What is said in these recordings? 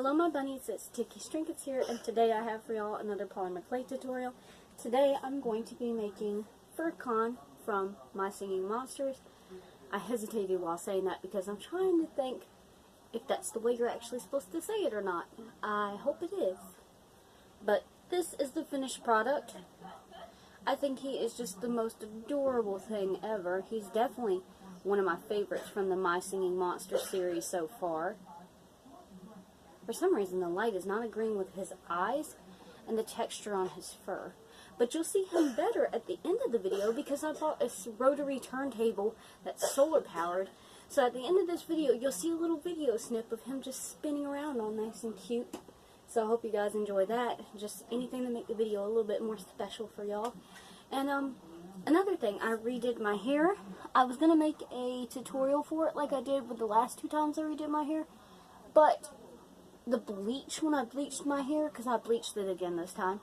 Hello my bunnies, it's Tiki's Trinkets here, and today I have for y'all another polymer clay tutorial. Today I'm going to be making Furcorn from My Singing Monsters. I hesitated while saying that because I'm trying to think if that's the way you're actually supposed to say it or not. I hope it is. But this is the finished product. I think he is just the most adorable thing ever. He's definitely one of my favorites from the My Singing Monsters series so far. For some reason, the light is not agreeing with his eyes and the texture on his fur. But you'll see him better at the end of the video because I bought a rotary turntable that's solar powered. So at the end of this video, you'll see a little video snip of him just spinning around all nice and cute. So I hope you guys enjoy that. Just anything to make the video a little bit more special for y'all. And another thing, I redid my hair. I was going to make a tutorial for it like I did with the last two times I redid my hair. But the bleach, when I bleached my hair, because I bleached it again this time,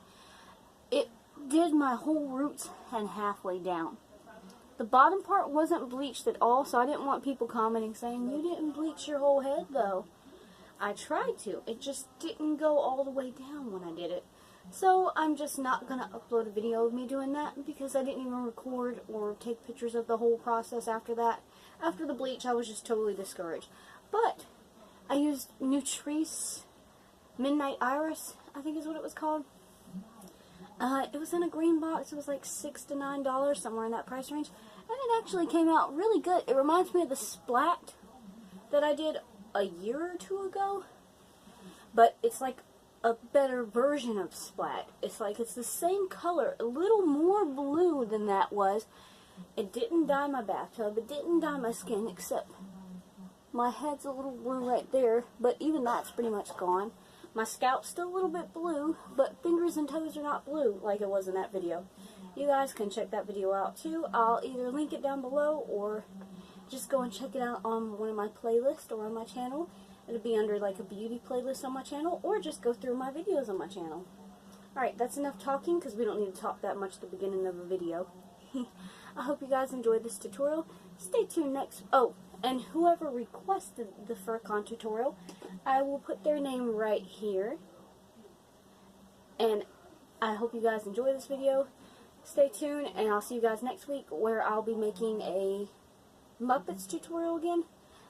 it did my whole roots and halfway down. The bottom part wasn't bleached at all, so I didn't want people commenting saying, "You didn't bleach your whole head though." I tried to, it just didn't go all the way down when I did it. So I'm just not going to upload a video of me doing that because I didn't even record or take pictures of the whole process after that. After the bleach, I was just totally discouraged. But I used Nutrice Midnight Iris, I think is what it was called. It was in a green box. It was like $6 to $9, somewhere in that price range. And it actually came out really good. It reminds me of the Splat that I did a year or two ago. But it's like a better version of Splat. It's like it's the same color, a little more blue than that was. It didn't dye my bathtub. It didn't dye my skin, except my head's a little blue right there, but even that's pretty much gone. My scalp's still a little bit blue, but fingers and toes are not blue like it was in that video. You guys can check that video out too. I'll either link it down below or just go and check it out on one of my playlists or on my channel. It'll be under like a beauty playlist on my channel, or just go through my videos on my channel. Alright, that's enough talking because we don't need to talk that much at the beginning of a video. I hope you guys enjoyed this tutorial. Stay tuned next. Oh, and whoever requested the Furcorn tutorial, I will put their name right here. And I hope you guys enjoy this video. Stay tuned, and I'll see you guys next week where I'll be making a Muppets tutorial again.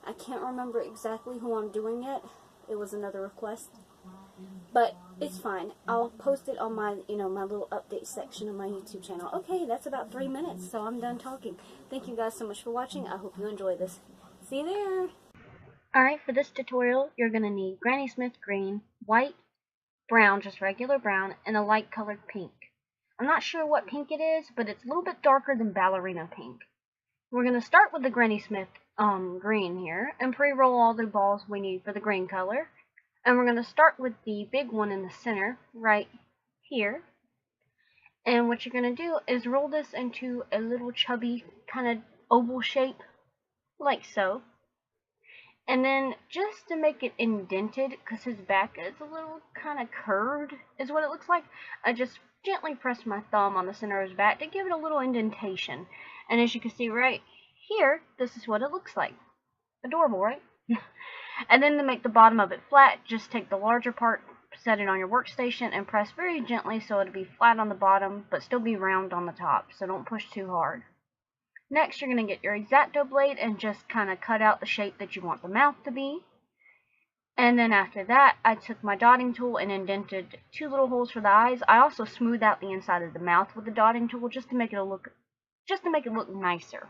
I can't remember exactly who I'm doing yet. It was another request. But it's fine. I'll post it on my, my little update section of my YouTube channel. Okay, that's about 3 minutes, so I'm done talking. Thank you guys so much for watching. I hope you enjoy this. See you there! Alright, for this tutorial, you're going to need Granny Smith green, white, brown, just regular brown, and a light colored pink. I'm not sure what pink it is, but it's a little bit darker than ballerina pink. We're going to start with the Granny Smith green here, and pre-roll all the balls we need for the green color. And we're going to start with the big one in the center, right here. And what you're going to do is roll this into a little chubby kind of oval shape, like so. And then just to make it indented, because his back is a little kind of curved, is what it looks like, I just gently press my thumb on the center of his back to give it a little indentation. And as you can see right here, this is what it looks like. Adorable, right? And then to make the bottom of it flat, just take the larger part, set it on your workstation, and press very gently so it'll be flat on the bottom, but still be round on the top, so don't push too hard. Next, you're going to get your X-Acto blade and just kind of cut out the shape that you want the mouth to be. And then after that, I took my dotting tool and indented 2 little holes for the eyes. I also smoothed out the inside of the mouth with the dotting tool just to make it look nicer.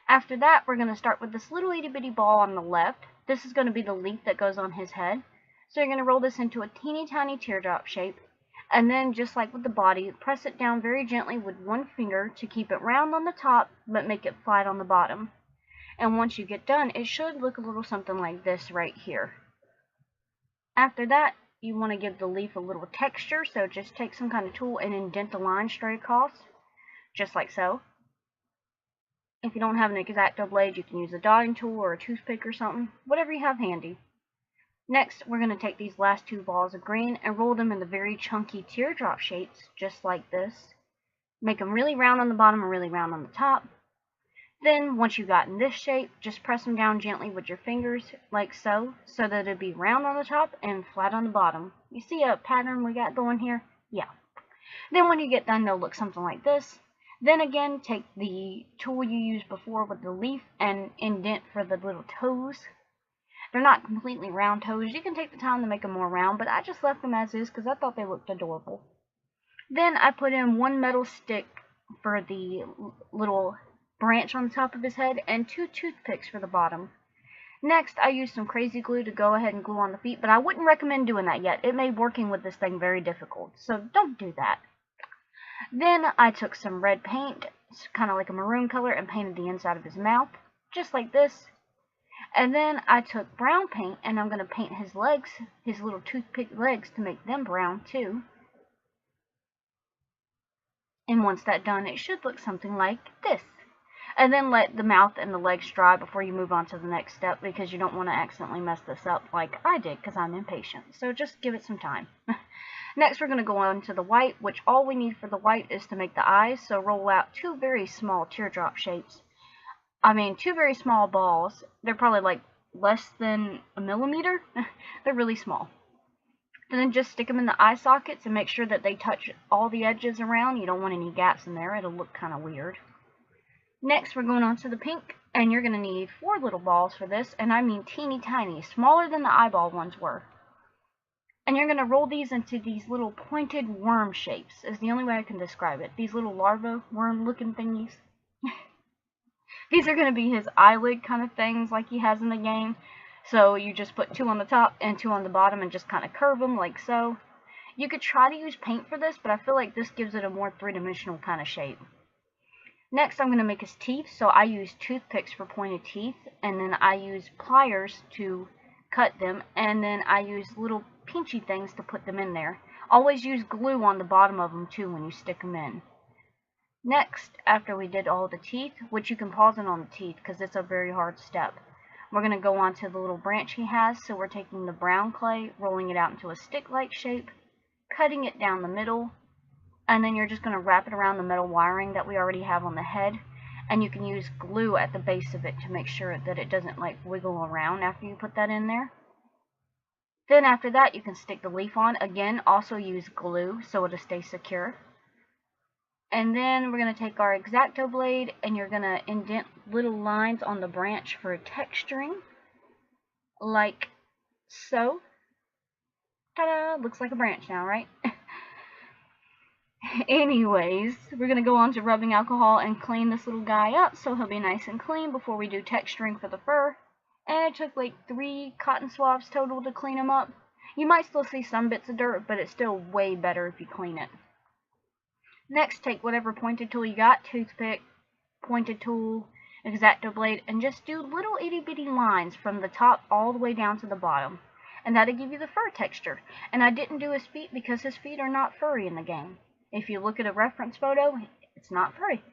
After that, we're going to start with this little itty bitty ball on the left. This is going to be the leaf that goes on his head. So you're going to roll this into a teeny tiny teardrop shape. And then, just like with the body, press it down very gently with one finger to keep it round on the top, but make it flat on the bottom. And once you get done, it should look a little something like this right here. After that, you want to give the leaf a little texture, so just take some kind of tool and indent the line straight across, just like so. If you don't have an X-Acto blade, you can use a dotting tool or a toothpick or something, whatever you have handy. Next, we're going to take these last 2 balls of green and roll them in the very chunky teardrop shapes, just like this. Make them really round on the bottom and really round on the top. Then, once you've gotten this shape, just press them down gently with your fingers, like so that it'll be round on the top and flat on the bottom. You see a pattern we got going here? Yeah. Then when you get done, they'll look something like this. Then again, take the tool you used before with the leaf and indent for the little toes. They're not completely round toes. You can take the time to make them more round, but I just left them as is because I thought they looked adorable. Then I put in one metal stick for the little branch on the top of his head and 2 toothpicks for the bottom. Next, I used some crazy glue to go ahead and glue on the feet, but I wouldn't recommend doing that yet. It made working with this thing very difficult, so don't do that. Then I took some red paint, kind of like a maroon color, and painted the inside of his mouth, just like this. And then I took brown paint, and I'm going to paint his legs, his little toothpick legs, to make them brown too. And once that's done, it should look something like this. And then let the mouth and the legs dry before you move on to the next step, because you don't want to accidentally mess this up like I did, because I'm impatient. So just give it some time. Next, we're going to go on to the white, which all we need for the white is to make the eyes. So roll out 2 very small teardrop shapes. 2 very small balls. They're probably like less than a millimeter. They're really small. And then just stick them in the eye sockets and make sure that they touch all the edges around. You don't want any gaps in there. It'll look kind of weird. Next, we're going on to the pink, and you're going to need 4 little balls for this, and I mean teeny tiny, smaller than the eyeball ones were. And you're going to roll these into these little pointed worm shapes, is the only way I can describe it. These little larva worm looking thingies. These are going to be his eyelid kind of things like he has in the game. So you just put 2 on the top and 2 on the bottom and just kind of curve them like so. You could try to use paint for this, but I feel like this gives it a more 3-dimensional kind of shape. Next, I'm going to make his teeth, so I use toothpicks for pointed teeth, and then I use pliers to cut them, and then I use little pinchy things to put them in there. Always use glue on the bottom of them too when you stick them in. Next, after we did all the teeth, which you can pause it on the teeth because it's a very hard step, we're going to go on to the little branch he has, so we're taking the brown clay, rolling it out into a stick-like shape, cutting it down the middle, and then you're just going to wrap it around the metal wiring that we already have on the head, and you can use glue at the base of it to make sure that it doesn't like wiggle around after you put that in there. Then after that, you can stick the leaf on. Again, also use glue so it'll stay secure. And then we're going to take our X-Acto blade, and you're going to indent little lines on the branch for texturing, like so. Ta-da! Looks like a branch now, right? Anyways, we're going to go on to rubbing alcohol and clean this little guy up so he'll be nice and clean before we do texturing for the fur. And it took like 3 cotton swabs total to clean him up. You might still see some bits of dirt, but it's still way better if you clean it. Next, take whatever pointed tool you got, toothpick, pointed tool, X-Acto blade, and just do little itty-bitty lines from the top all the way down to the bottom. And that'll give you the fur texture. And I didn't do his feet because his feet are not furry in the game. If you look at a reference photo, it's not furry.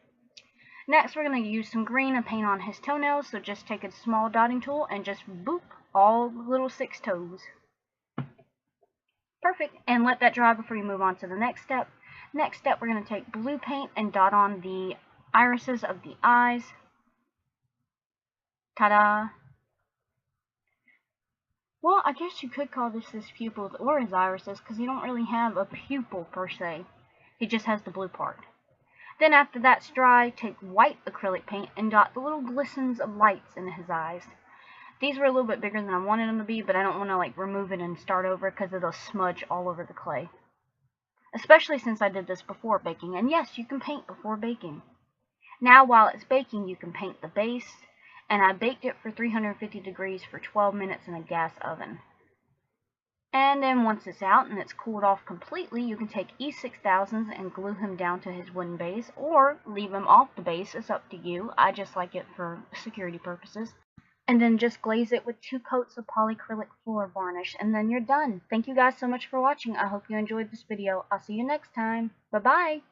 Next, we're going to use some green and paint on his toenails, so just take a small dotting tool and just boop all the little 6 toes. Perfect, and let that dry before you move on to the next step. Next step, we're going to take blue paint and dot on the irises of the eyes. Ta-da! Well, I guess you could call this his pupils or his irises, because he don't really have a pupil per se. He just has the blue part. Then after that's dry, take white acrylic paint and dot the little glistens of lights in his eyes. These were a little bit bigger than I wanted them to be, but I don't want to like remove it and start over because it'll smudge all over the clay. Especially since I did this before baking. And yes, you can paint before baking. Now while it's baking, you can paint the base. And I baked it for 350 degrees for 12 minutes in a gas oven. And then once it's out and it's cooled off completely, you can take E6000s and glue him down to his wooden base, or leave him off the base. It's up to you. I just like it for security purposes. And then just glaze it with 2 coats of polyacrylic floor varnish, and then you're done. Thank you guys so much for watching. I hope you enjoyed this video. I'll see you next time. Bye-bye!